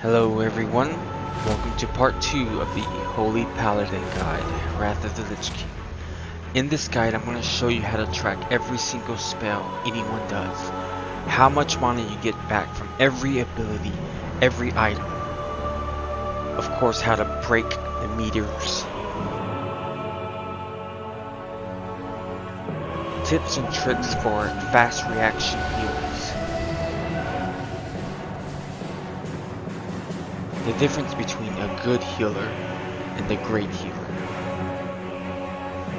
Hello everyone, welcome to part 2 of the Holy Paladin Guide, Wrath of the Lich King. In this guide I'm going to show you how to track every single spell anyone does, how much mana you get back from every ability, every item, of course how to break the meters, tips and tricks for fast reaction heals, the difference between a good healer and a great healer,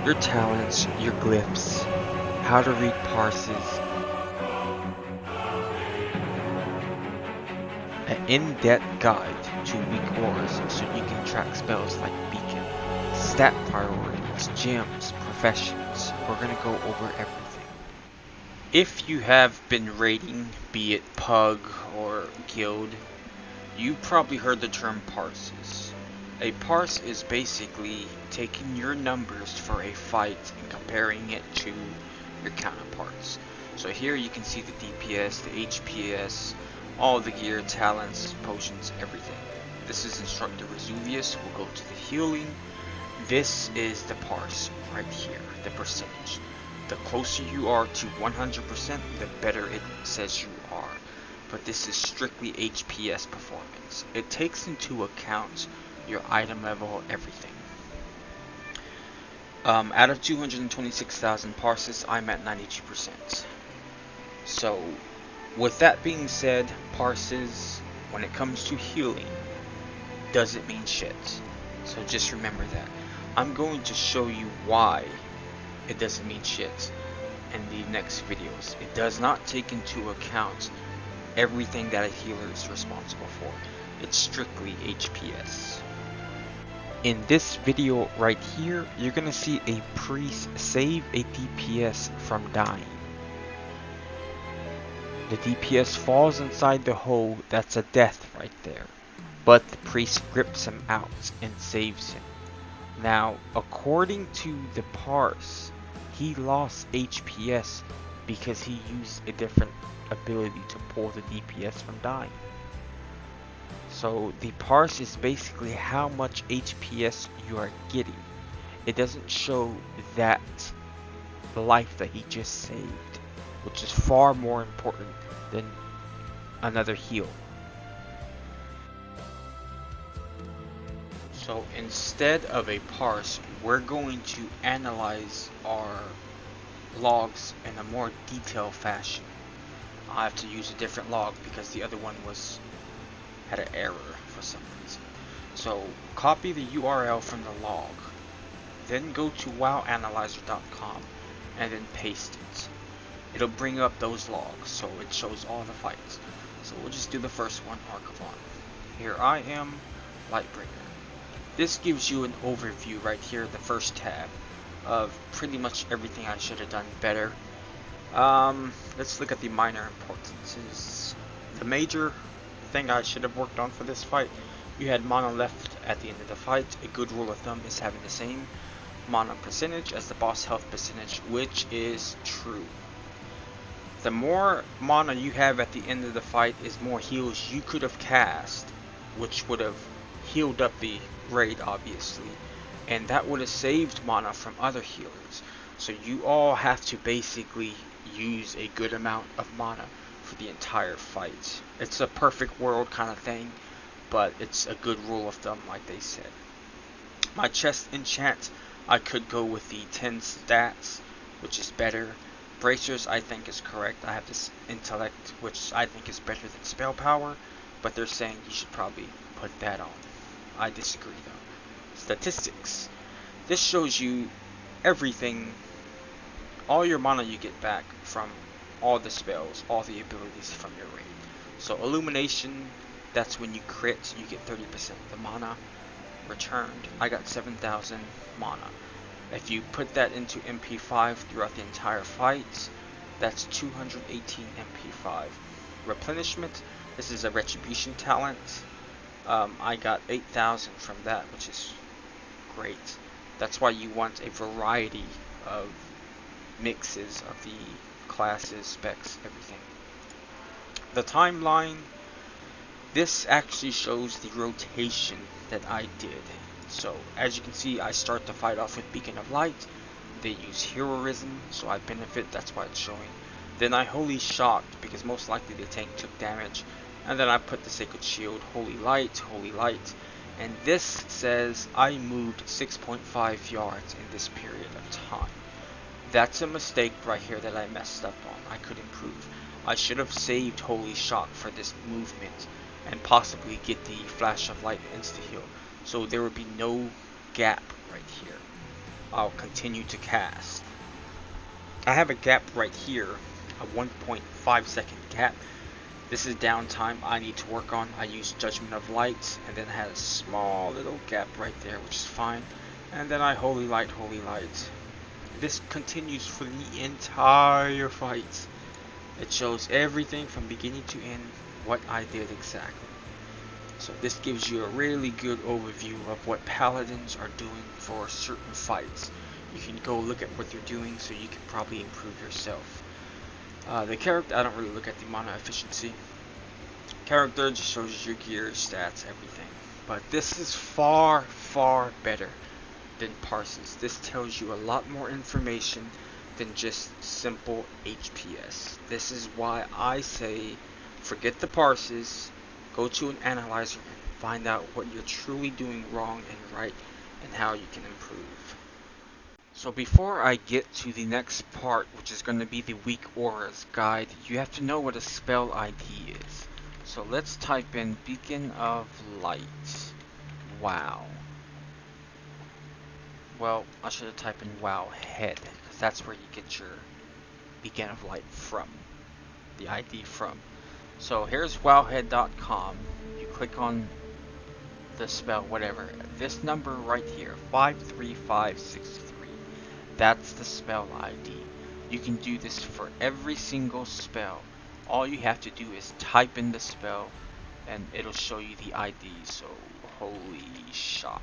your talents, your glyphs, how to read Parses, an in-depth guide to weak auras so you can track spells like Beacon, stat priorities, gems, professions. We're gonna go over everything. If you have been raiding, be it Pug or Guild, you probably heard the term Parses. A parse is basically taking your numbers for a fight and comparing it to your counterparts. So here you can see the DPS, the HPS, all the gear, talents, potions, everything. This is Instructor Vesuvius. We'll go to the healing. This is the parse right here, the percentage. The closer you are to 100%, the better it says you are. But this is strictly HPS performance. It takes into account your item level, everything. Out of 226,000 parses, I'm at 92%. So, with that being said, parses, when it comes to healing, doesn't mean shit. So just remember that. I'm going to show you why it doesn't mean shit in the next videos. It does not take into account everything that a healer is responsible for. It's strictly HPS. In this video right here, you're gonna see a priest save a DPS from dying. The DPS falls inside the hole. That's a death right there. But the priest grips him out and saves him. Now, according to the parse, he lost HPS because he used a different ability to pull the DPS from dying. So the parse is basically how much HPS you are getting. It doesn't show that life that he just saved, which is far more important than another heal. So instead of a parse, we're going to analyze our logs in a more detailed fashion. I have to use a different log because the other one had an error for some reason. So copy the URL from the log, then go to wowanalyzer.com and then paste it. It'll bring up those logs, so it shows all the fights. So we'll just do the first one, Archivon. Here I am, Lightbringer. This gives you an overview right here, the first tab, of pretty much everything I should have done better. Let's look at the minor importances. The major thing I should have worked on for this fight, you had mana left at the end of the fight. A good rule of thumb is having the same mana percentage as the boss health percentage, which is true. The more mana you have at the end of the fight is more heals you could have cast, which would have healed up the raid obviously, and that would have saved mana from other healers. So you all have to basically use a good amount of mana for the entire fight. It's a perfect world kind of thing, but it's a good rule of thumb like they said. My chest enchant, I could go with the 10 stats, which is better. Bracers I think is correct. I have this intellect, which I think is better than spell power, but they're saying you should probably put that on. I disagree though. Statistics. This shows you everything, all your mana you get back from all the spells, all the abilities from your raid. So Illumination, that's when you crit, you get 30% of the mana returned. I got 7,000 mana. If you put that into MP5 throughout the entire fight, that's 218 MP5. Replenishment, this is a retribution talent. I got 8,000 from that, which is great. That's why you want a variety of mixes of the classes, specs, everything. The timeline, This actually shows the rotation that I did. So as you can see, I start the fight off with Beacon of Light. They use Heroism, so I benefit, that's why it's showing. Then I Holy Shocked, because most likely the tank took damage. And then I put the Sacred Shield, Holy Light, and this says I moved 6.5 yards in this period of time. That's a mistake right here that I messed up on. I could improve. I should have saved Holy Shock for this movement and possibly get the Flash of Light insta-heal, so there would be no gap right here. I'll continue to cast. I have a gap right here, a 1.5 second gap. This is downtime I need to work on. I used Judgment of Light, and then I had a small little gap right there, which is fine. And then I Holy Light. This continues for the entire fight. It shows everything from beginning to end, what I did exactly. So this gives you a really good overview of what Paladins are doing for certain fights. You can go look at what they're doing so you can probably improve yourself. The character, I don't really look at the mana efficiency. Character just shows you your gear, stats, everything. But this is far, far better than Parses. This tells you a lot more information than just simple HPS. This is why I say forget the Parses, go to an analyzer and find out what you're truly doing wrong and right and how you can improve. So before I get to the next part, which is going to be the weak auras guide, you have to know what a spell ID is. So let's type in Beacon of Light. Wow. Well, I should have typed in WoW Head, because that's where you get your Beacon of Light from. The ID from. So here's wowhead.com. You click on the spell, whatever. This number right here, 53563. That's the spell ID. You can do this for every single spell. All you have to do is type in the spell and it'll show you the ID. So, Holy Shock.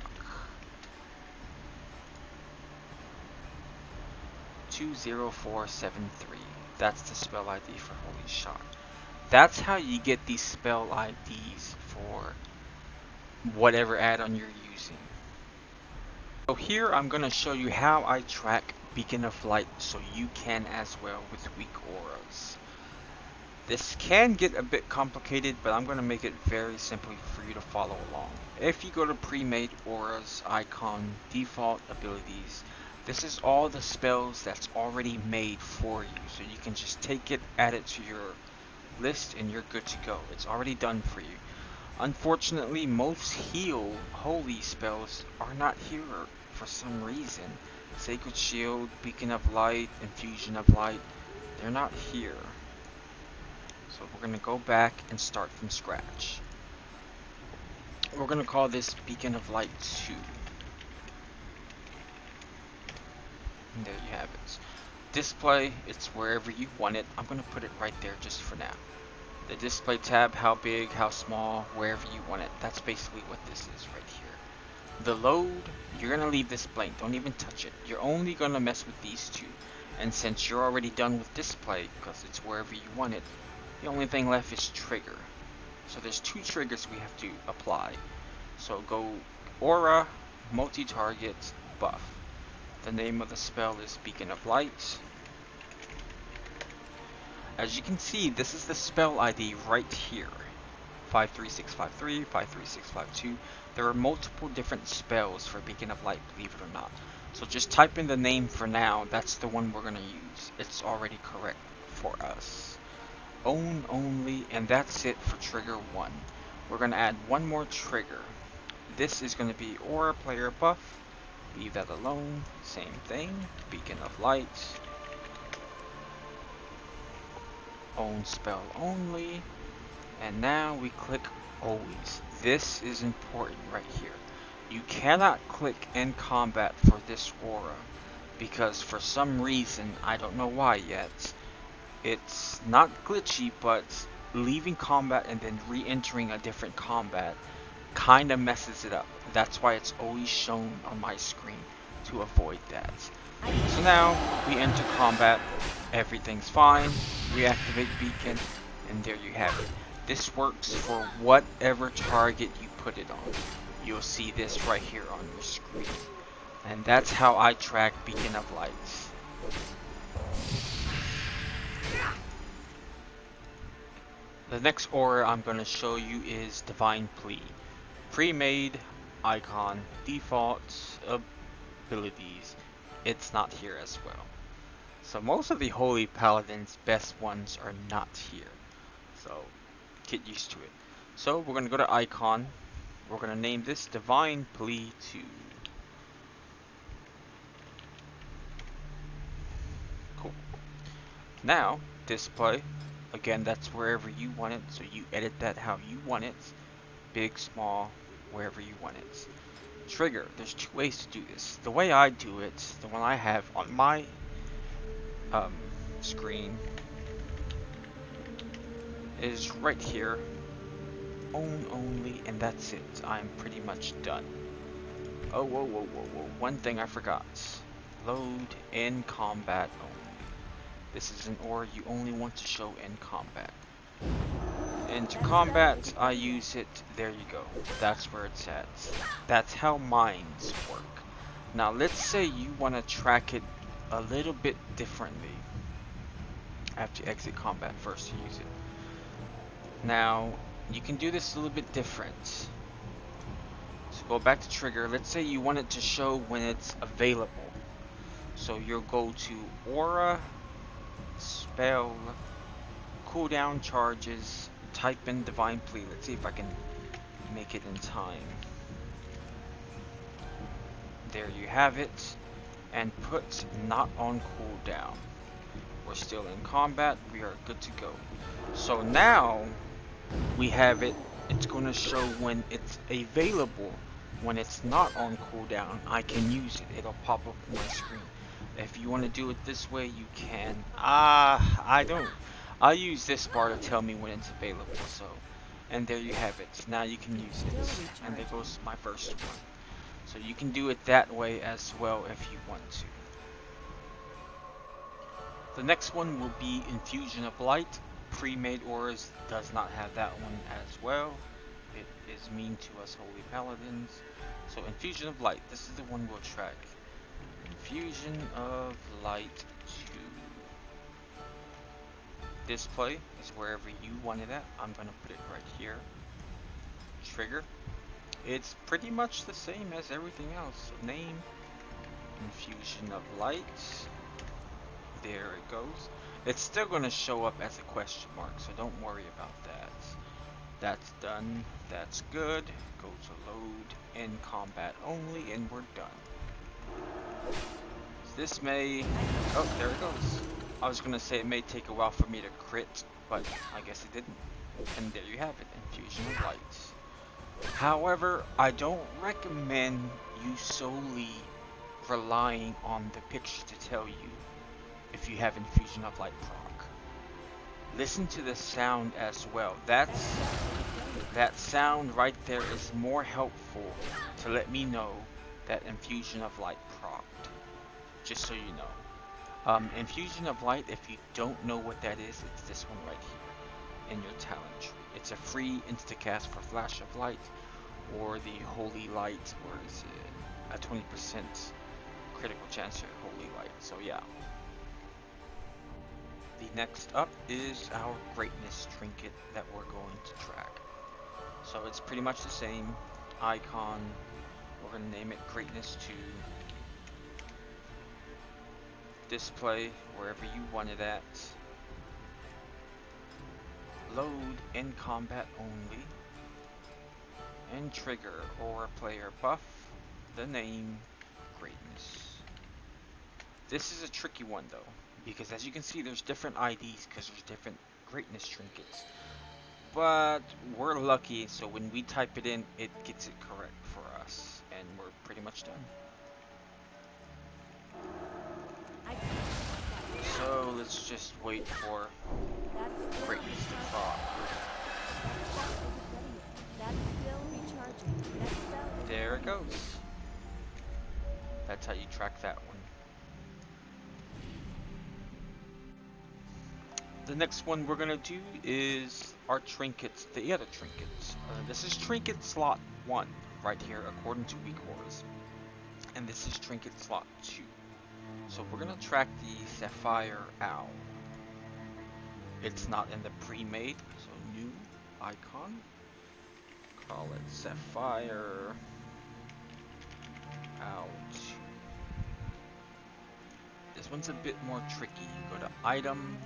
20473. That's the spell ID for Holy Shock. That's how you get these spell IDs for whatever add-on you're using. So here I'm going to show you how I track Beacon of Light so you can as well with weak auras. This can get a bit complicated, but I'm going to make it very simple for you to follow along. If you go to pre-made auras, icon, default abilities, this is all the spells that's already made for you. So you can just take it, add it to your list, and you're good to go. It's already done for you. Unfortunately, most heal holy spells are not here for some reason. Sacred Shield, Beacon of Light, Infusion of Light, they're not here. So we're going to go back and start from scratch. We're going to call this Beacon of Light 2. And there you have it. Display, it's wherever you want it. I'm going to put it right there just for now. The display tab, how big, how small, wherever you want it. That's basically what this is right here. The load, you're going to leave this blank. Don't even touch it. You're only going to mess with these two. And since you're already done with display, because it's wherever you want it, the only thing left is trigger. So there's two triggers we have to apply. So go aura, multi-target, buff. The name of the spell is Beacon of Light. As you can see, this is the spell ID right here. 53653, 53652. There are multiple different spells for Beacon of Light, believe it or not. So just type in the name for now. That's the one we're going to use. It's already correct for us. Own only, and that's it for trigger 1. We're going to add one more trigger. This is going to be aura player buff. Leave that alone. Same thing. Beacon of Light. Own spell only. And now we click always. This is important right here. You cannot click in combat for this aura because for some reason, I don't know why yet, it's not glitchy, but leaving combat and then re-entering a different combat kind of messes it up. That's why it's always shown on my screen to avoid that. So now we enter combat, everything's fine, we activate beacon, and there you have it. This works for whatever target you put it on. You'll see this right here on your screen. And that's how I track Beacon of Lights. The next aura I'm going to show you is Divine Plea. Pre-made, icon, defaults, abilities. It's not here as well. So most of the Holy Paladin's best ones are not here. So get used to it. So we're going to go to icon. We're going to name this Divine Plea 2. Cool. Now, display. Again, that's wherever you want it. So you edit that how you want it. Big, small, wherever you want it. Trigger. There's two ways to do this. The way I do it, the one I have on my screen, is right here. Own only, and that's it. I'm pretty much done. Oh, whoa. One thing I forgot. Load in combat only. This is an aura you only want to show in combat. Into combat, I use it. There you go. That's where it's at. That's how mines work. Now, let's say you want to track it a little bit differently. I have to exit combat first to use it. Now, you can do this a little bit different. So go back to trigger. Let's say you want it to show when it's available. So you'll go to aura, spell, cooldown charges, type in Divine Plea. Let's see if I can make it in time. There you have it. And put not on cooldown. We're still in combat. We are good to go. So now we have it. It's going to show when it's available. When it's not on cooldown, I can use it. It'll pop up on my screen. If you want to do it this way, you can. I don't. I'll use this bar to tell me when it's available. So, and there you have it. Now you can use it. And there goes my first one. So you can do it that way as well if you want to. The next one will be Infusion of Light. Pre-made auras does not have that one as well. It is mean to us Holy Paladins. So Infusion of Light, this is the one we'll track. Infusion of Light 2. Display is wherever you want it at. I'm going to put it right here. Trigger. It's pretty much the same as everything else. Name, Infusion of Light. There it goes. It's still going to show up as a question mark, so don't worry about that. That's done. That's good. Go to load in combat only, and we're done. This may... Oh, there it goes. I was going to say it may take a while for me to crit, but I guess it didn't. And there you have it, Infusion of Light. However, I don't recommend you solely relying on the picture to tell you if you have Infusion of Light proc. Listen to the sound as well. That sound right there is more helpful to let me know that Infusion of Light procced. Just so you know. Infusion of Light, if you don't know what that is, it's this one right here in your talent tree. It's a free instacast for Flash of Light or the Holy Light, or is it a 20% critical chance at Holy Light. So yeah. The next up is our Greatness Trinket that we're going to track. So it's pretty much the same icon. We're going to name it Greatness 2. Display wherever you want it at. Load in combat only. And trigger or player buff. The name Greatness. This is a tricky one though, because as you can see there's different IDs because there's different Greatness Trinkets. But we're lucky, so when we type it in, it gets it correct for us. And we're pretty much done. So let's just wait for Greatness to proc. There it goes. That's how you track that one. the next one we're gonna do is our trinkets, the other trinkets. This is trinket slot 1 right here according to weak ores, and this is trinket slot 2. So we're gonna track the Sapphire Owl. It's not in the pre-made, so new icon. Call it Sapphire Owl 2. This one's a bit more tricky. You go to item,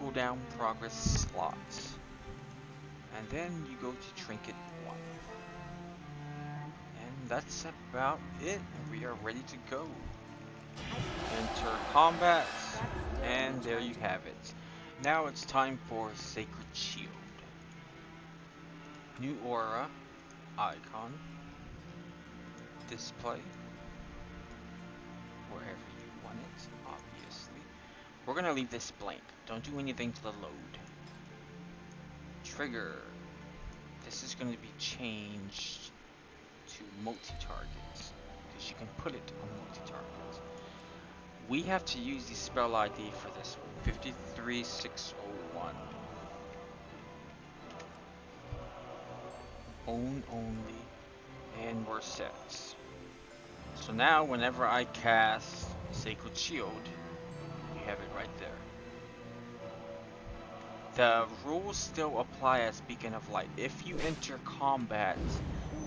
cooldown, progress, slots, and then you go to trinket 1. And that's about it. We are ready to go. Enter combat, and there you have it. Now it's time for Sacred Shield. New aura, icon, display, wherever you want it, obviously. We're gonna leave this blank. Don't do anything to the load. Trigger. This is gonna be changed to multi-targets, because you can put it on multi-targets. We have to use the spell ID for this one, 53601. Own only, and we're set. So now whenever I cast Sacred Shield, you have it right there. The rules still apply as Beacon of Light. If you enter combat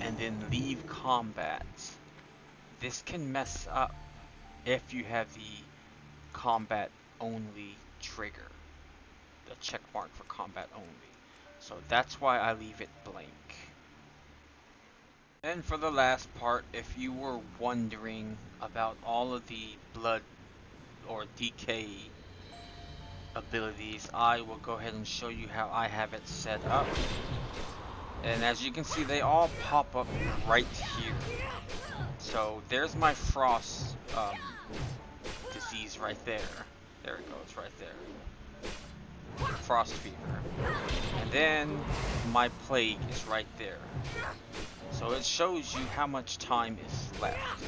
and then leave combat, this can mess up if you have the combat only trigger, the check mark for combat only. So that's why I leave it blank. And for the last part, if you were wondering about all of the blood or DK abilities, I will go ahead and show you how I have it set up. And as you can see, they all pop up right here. So there's my frost disease right there. There it goes, right there. Frost fever. And then my plague is right there. So it shows you how much time is left.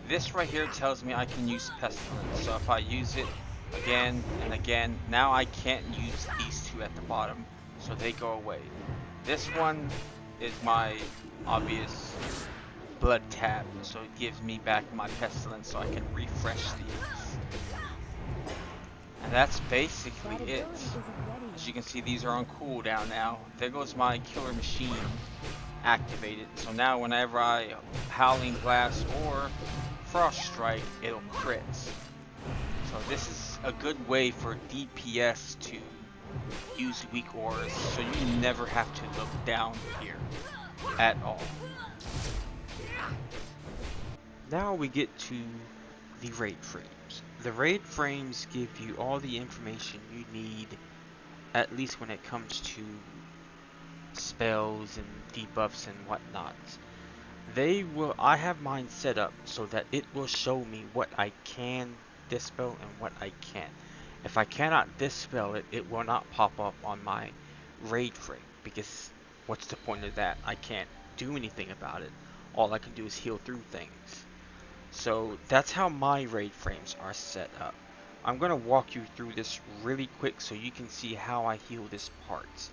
This right here tells me I can use pestilence. So if I use it again and again, now I can't use these two at the bottom, so they go away. This one is my obvious blood tab, so it gives me back my pestilence so I can refresh these. And that's basically it. As you can see, these are on cooldown now. There goes my killer machine activated. So now whenever I Howling Blast or Frost Strike, it'll crit. So this is a good way for DPS to use weak ores, so you never have to look down here at all. Now we get to the raid frames. The raid frames give you all the information you need, at least when it comes to spells and debuffs and whatnot. I have mine set up so that it will show me what I can dispel and what I can't. If I cannot dispel it, it will not pop up on my raid frame, because what's the point of that? I can't do anything about it. All I can do is heal through things. So that's how my raid frames are set up. I'm going to walk you through this really quick so you can see how I heal this part.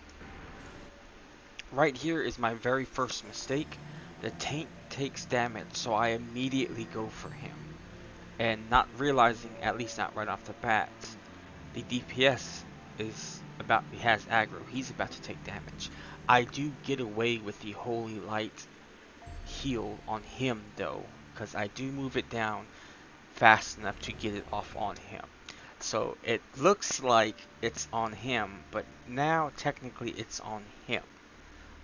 Right here is my very first mistake. The tank takes damage, so I immediately go for him. And not realizing, at least not right off the bat, the DPS has aggro. He's about to take damage. I do get away with the Holy Light heal on him though, because I do move it down fast enough to get it off on him. So it looks like it's on him, but now technically it's on him.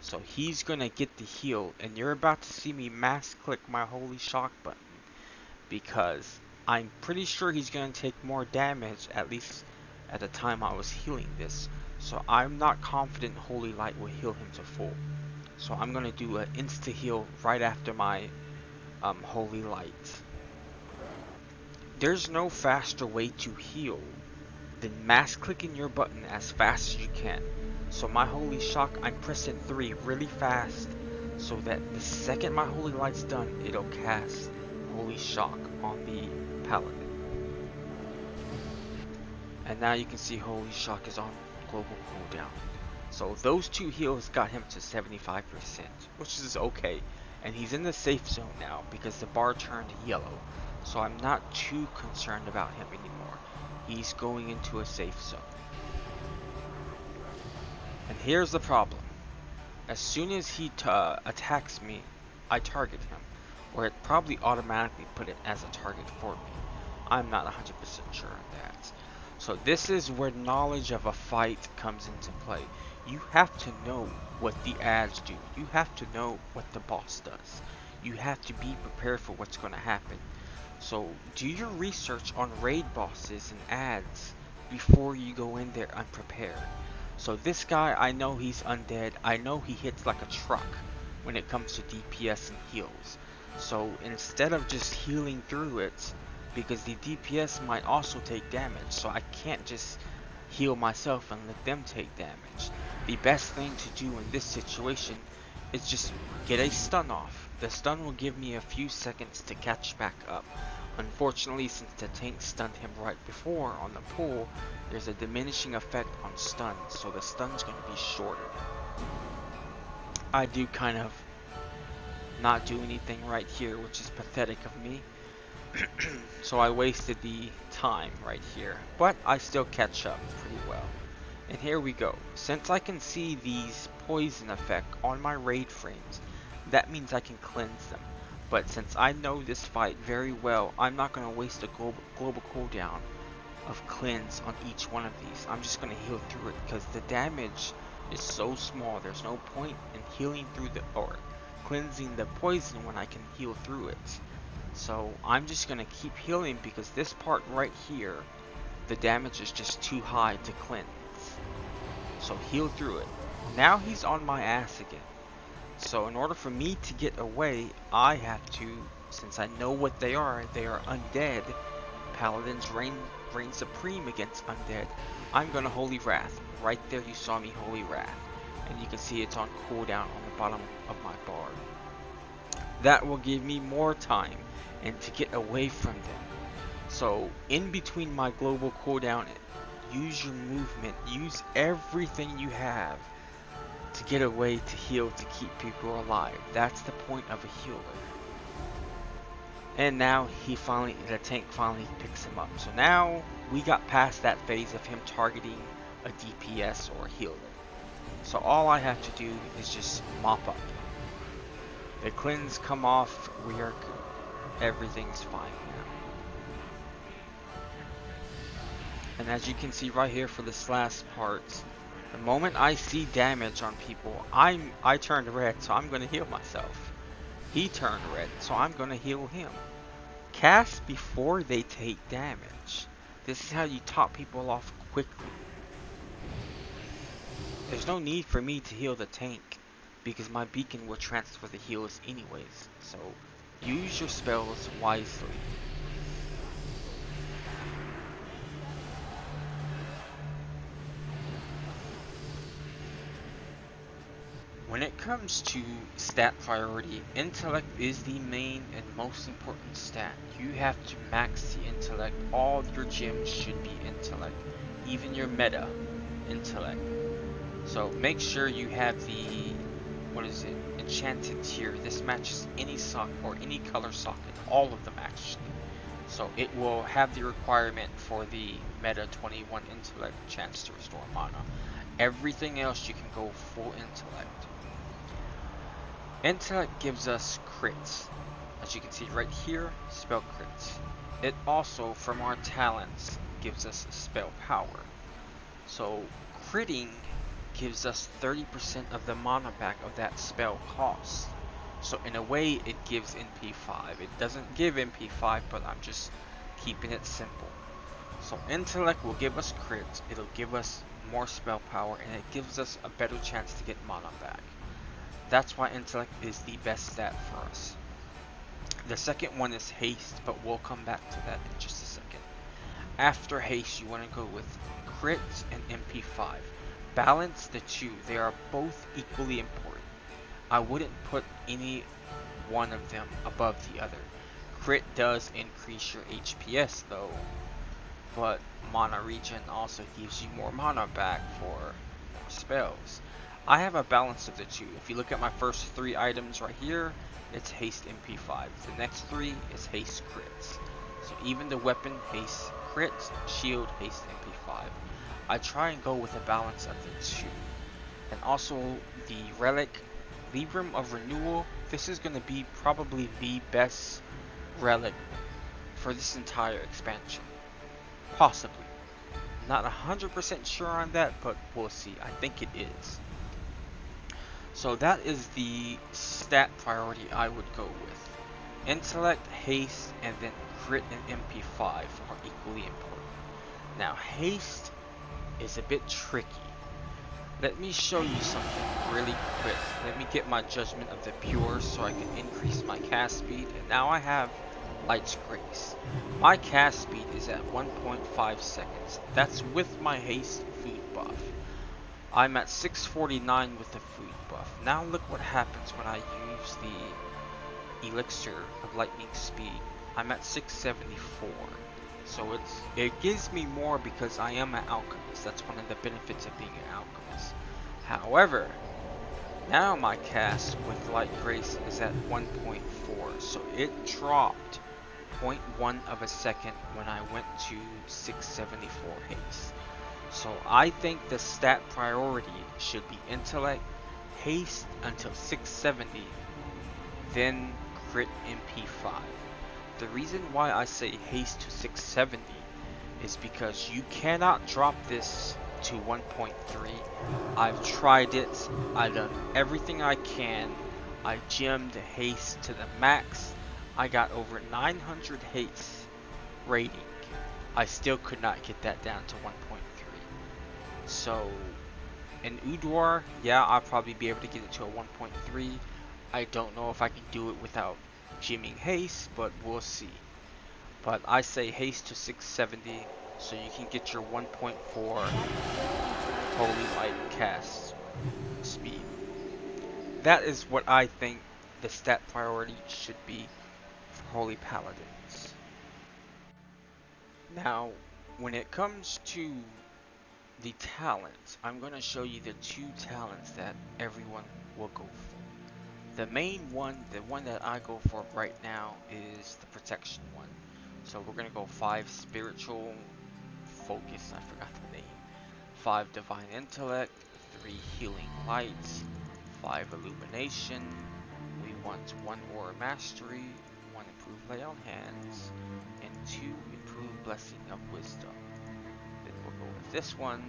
So he's gonna get the heal, and you're about to see me mass click my Holy Shock button, because I'm pretty sure he's gonna take more damage, at least at the time I was healing this. So I'm not confident Holy Light will heal him to full. So I'm gonna do an insta heal right after my Holy Light. There's no faster way to heal than mass clicking your button as fast as you can. So my Holy Shock, I'm pressing 3 really fast, so that the second my Holy Light's done, it'll cast Holy Shock on the Paladin. And now you can see Holy Shock is on global cooldown. So those 2 heals got him to 75%, which is okay. And he's in the safe zone now because the bar turned yellow. So I'm not too concerned about him anymore. He's going into a safe zone. And here's the problem. As soon as he attacks me, I target him. Or it probably automatically put it as a target for me. I'm not 100% sure on that. So this is where knowledge of a fight comes into play. You have to know what the ads do. You have to know what the boss does. You have to be prepared for what's going to happen. So do your research on raid bosses and ads before you go in there unprepared. So this guy, I know he's undead. I know he hits like a truck when it comes to DPS and heals. So instead of just healing through it, because the DPS might also take damage, so I can't just heal myself and let them take damage. The best thing to do in this situation is just get a stun off. The stun will give me a few seconds to catch back up. Unfortunately, since the tank stunned him right before on the pool, there's a diminishing effect on stun, so the stun's going to be shorter. I do kind of not do anything right here, which is pathetic of me. So I wasted the time right here, but I still catch up pretty well. And here we go. Since I can see these poison effect on my raid frames, that means I can cleanse them. But since I know this fight very well, I'm not going to waste a global cooldown of cleanse on each one of these. I'm just going to heal through it because the damage is so small. There's no point in healing through or cleansing the poison when I can heal through it. So I'm just going to keep healing because this part right here, the damage is just too high to cleanse. So heal through it. Now he's on my ass again. So in order for me to get away, I have to, since I know what they are undead. Paladins reign supreme against undead. I'm going to Holy Wrath. Right there you saw me Holy Wrath. And you can see it's on cooldown on the bottom of my bar. That will give me more time and to get away from them. So in between my global cooldown, use your movement, use everything you have to get away, to heal, to keep people alive. That's the point of a healer. And now the tank finally picks him up. So now we got past that phase of him targeting a DPS or a healer. So all I have to do is just mop up. The cleanse come off, we are good. Everything's fine now. And as you can see right here for this last part, the moment I see damage on people, I turned red, so I'm going to heal myself. He turned red, so I'm going to heal him. Cast before they take damage. This is how you top people off quickly. There's no need for me to heal the tank, because my beacon will transfer the heals anyways. So use your spells wisely. When it comes to stat priority, intellect is the main and most important stat. You have to max the intellect. All your gems should be intellect, even your meta intellect. So make sure you have the, enchanted tier. This matches any socket or any color socket, all of them actually. So it will have the requirement for the meta 21 intellect chance to restore mana. Everything else you can go full intellect. Intellect gives us crits. As you can see right here, spell crits. It also, from our talents, gives us spell power. So critting gives us 30% of the mana back of that spell cost. So in a way it gives NP5. It doesn't give NP5, but I'm just keeping it simple. So intellect will give us crits, it'll give us more spell power, and it gives us a better chance to get mana back. That's why intellect is the best stat for us. The second one is haste, but we'll come back to that in just a second. After haste, you want to go with crits and MP5. Balance the two. They are both equally important. I wouldn't put any one of them above the other. Crit does increase your HPS though, but mana regen also gives you more mana back for more spells. I have a balance of the two. If you look at my first 3 items right here, it's haste MP5. The next 3 is haste crits. So even the weapon haste crits, shield haste MP5. I try and go with a balance of the two. And also the relic, Libram of Renewal. This is going to be probably the best relic for this entire expansion. Possibly. Not 100% sure on that, but we'll see. I think it is. So that is the stat priority I would go with. Intellect, haste, and then crit and MP5 are equally important. Now haste is a bit tricky. Let me show you something really quick. Let me get my judgment of the pure so I can increase my cast speed. And now I have Light's Grace. My cast speed is at 1.5 seconds. That's with my haste food buff. I'm at 649 with the food buff. Now look what happens when I use the elixir of lightning speed. I'm at 674. So it gives me more because I am an alchemist. That's one of the benefits of being an alchemist. However, now my cast with Light Grace is at 1.4. So it dropped 0.1 of a second when I went to 674 haste. So I think the stat priority should be intellect, haste until 670, then crit MP5. The reason why I say haste to 670 is because you cannot drop this to 1.3. I've tried it. I've done everything I can. I gemmed haste to the max. I got over 900 haste rating. I still could not get that down to 1.3. So in Udwar, yeah, I'll probably be able to get it to a 1.3. I don't know if I can do it without gemming haste, but we'll see. But I say haste to 670 so you can get your 1.4 Holy Light cast speed. That is what I think the stat priority should be for Holy Paladins. Now, when it comes to the talents, I'm going to show you the 2 talents that everyone will go for. The main one, the one that I go for right now, is the protection one. So we're going to go 5 spiritual focus, I forgot the name, 5 divine intellect, 3 healing lights, 5 illumination, we want 1 aura mastery, 1 improved lay on hands, and 2 improved blessing of wisdom. Then we'll go with this one,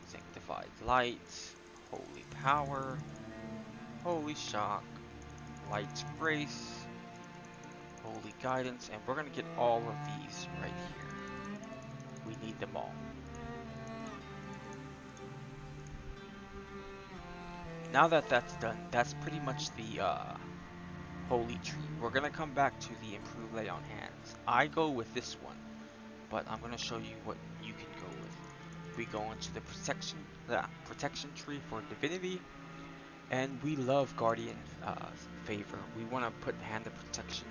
sanctified light, holy power, holy shock, light's grace, holy guidance, and we're going to get all of these right here. We need them all. Now that that's done, that's pretty much the holy tree. We're going to come back to the improved lay on hands. I go with this one, but I'm going to show you what you can go with. We go into the protection tree for divinity, and we love guardian favor. We want to put hand of protection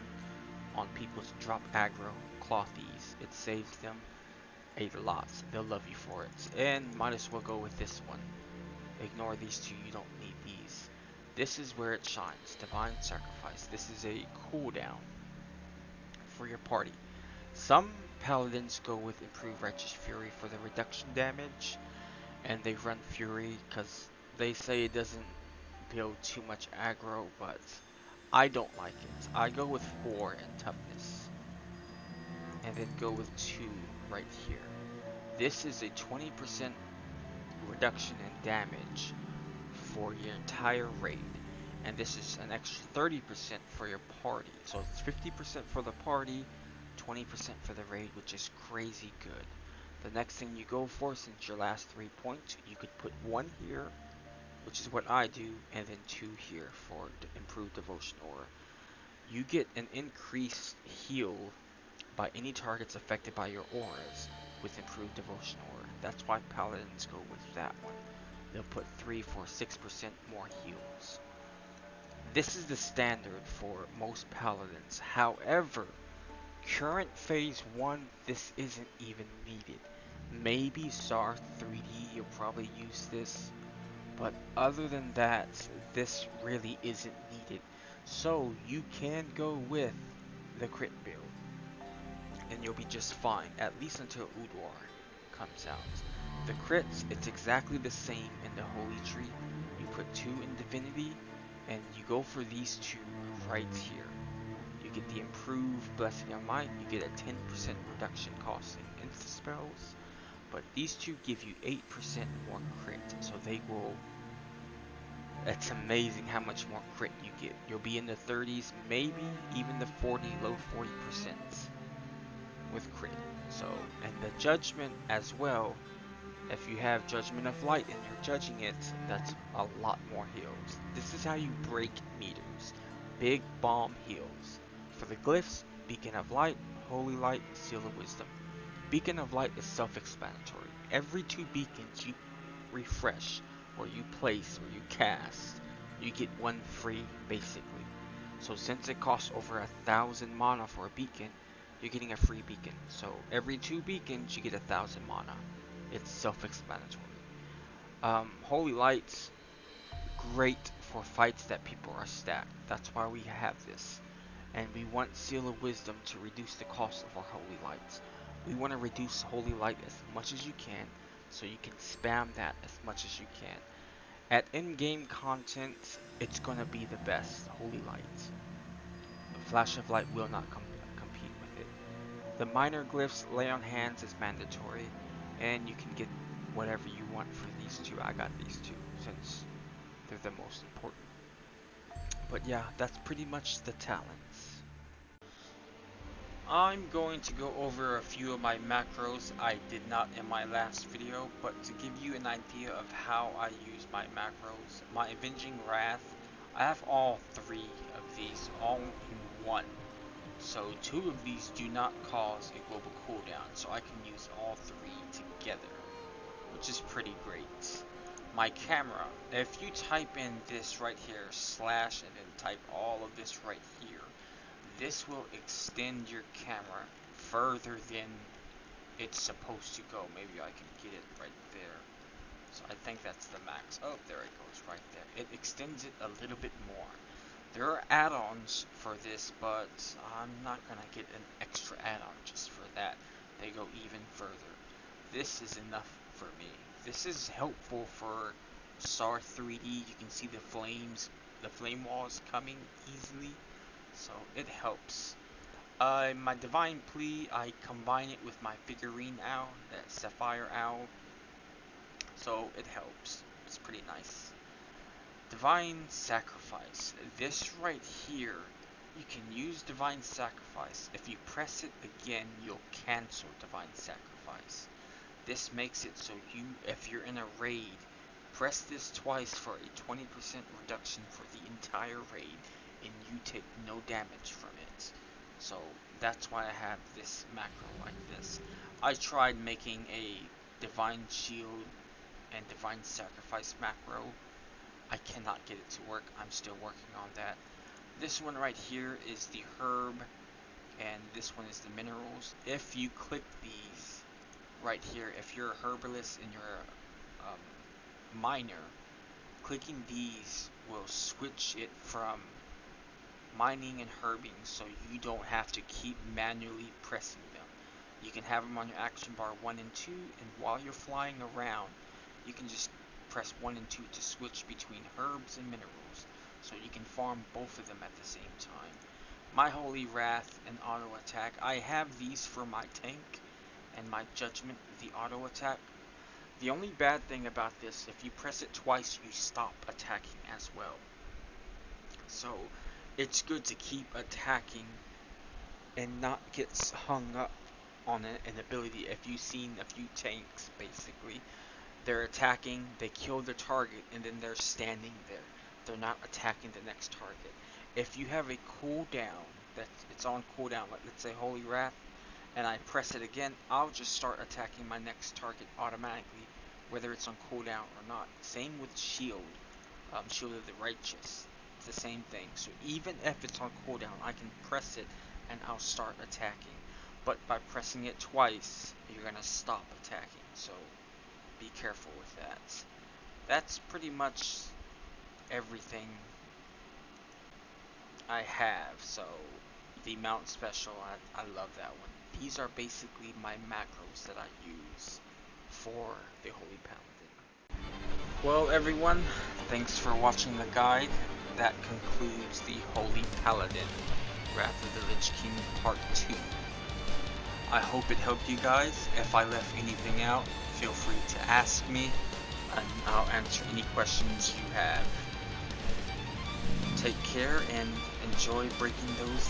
on people to drop aggro, clothies. It saves them a lot. They'll love you for it. And might as well go with this one. Ignore these 2, you don't need these. This is where it shines. Divine Sacrifice. This is a cooldown for your party. Some paladins go with Improved Righteous Fury for the reduction damage, and they run Fury because they say it doesn't build too much aggro, but I don't like it. I go with 4 in toughness, and then go with 2 right here. This is a 20% reduction in damage for your entire raid, and this is an extra 30% for your party. So it's 50% for the party, 20% for the raid, which is crazy good. The next thing you go for, since your last 3 points, you could put 1 here, which is what I do, and then 2 here for improved devotion aura. You get an increased heal by any targets affected by your auras with improved devotion aura. That's why paladins go with that one. They'll put 3 for 6% more heals. This is the standard for most paladins. However, current phase 1, this isn't even needed. Maybe SAR 3D, you'll probably use this, but other than that, this really isn't needed. So you can go with the crit build, and you'll be just fine, at least until Udwar comes out. The crits, it's exactly the same in the Holy Tree. You put 2 in Divinity, and you go for these 2 right here. You get the improved Blessing of Might, you get a 10% reduction costing insta spells, but these 2 give you 8% more crit, so they will... It's amazing how much more crit you get. You'll be in the 30s, maybe even the 40, low 40% with crit. So, and the Judgment as well. If you have Judgment of Light and you're judging it, that's a lot more heals. This is how you break meters. Big bomb heals. For the Glyphs, Beacon of Light, Holy Light, Seal of Wisdom. Beacon of Light is self-explanatory. Every 2 beacons you refresh, or you place, or you cast, you get 1 free, basically. So since it costs over 1,000 mana for a beacon, you're getting a free beacon. So every 2 beacons, you get 1,000 mana. It's self-explanatory. Holy Lights, great for fights that people are stacked. That's why we have this. And we want Seal of Wisdom to reduce the cost of our Holy Lights. We want to reduce Holy Light as much as you can, so you can spam that as much as you can. At in-game content, it's going to be the best, Holy Light. Flash of Light will not compete with it. The minor glyphs, Lay on Hands, is mandatory, and you can get whatever you want for these 2. I got these 2 since they're the most important. But yeah, that's pretty much the talents. I'm going to go over a few of my macros I did not in my last video, but to give you an idea of how I use my macros, my Avenging Wrath, I have all 3 of these all in one. So 2 of these do not cause a global cooldown, so I can use all 3 together, which is pretty great. My camera, if you type in this right here, slash, and then type all of this right here, this will extend your camera further than it's supposed to go. Maybe I can get it right there. So I think that's the max. Oh, there it goes right there. It extends it a little bit more. There are add-ons for this, but I'm not going to get an extra add-on just for that. They go even further. This is enough for me. This is helpful for SAR 3D. You can see the flames, the flame walls coming easily. So it helps. My Divine Plea, I combine it with my figurine owl, that Sapphire Owl. So it helps. It's pretty nice. Divine Sacrifice. This right here, you can use Divine Sacrifice. If you press it again, you'll cancel Divine Sacrifice. This makes it so if you're in a raid, press this twice for a 20% reduction for the entire raid, and you take no damage from it. So that's why I have this macro like this. I tried making a Divine Shield and Divine Sacrifice macro. I cannot get it to work. I'm still working on that. This one right here is the herb, and this one is the minerals. If you click these right here, if you're a herbalist and you're a miner, clicking these will switch it from mining and herbing, so you don't have to keep manually pressing them. You can have them on your action bar 1 and 2, and while you're flying around, you can just press 1 and 2 to switch between herbs and minerals, so you can farm both of them at the same time. My Holy Wrath and auto attack, I have these for my tank and my Judgment, the auto attack. The only bad thing about this, if you press it twice, you stop attacking as well. So it's good to keep attacking and not get hung up on an ability. If you've seen a few tanks, basically, they're attacking, they kill the target, and then they're standing there. They're not attacking the next target. If you have a cooldown, that it's on cooldown, like let's say Holy Wrath, and I press it again, I'll just start attacking my next target automatically, whether it's on cooldown or not. Same with Shield, Shield of the Righteous. It's the same thing. So even if it's on cooldown, I can press it and I'll start attacking. But by pressing it twice, you're gonna stop attacking, so be careful with that. That's pretty much everything I have. So the mount special, I love that one. These are basically my macros that I use for the Holy Paladin. Well everyone, thanks for watching the guide. That concludes the Holy Paladin, Wrath of the Lich King Part 2. I hope it helped you guys. If I left anything out, feel free to ask me, and I'll answer any questions you have. Take care and enjoy breaking those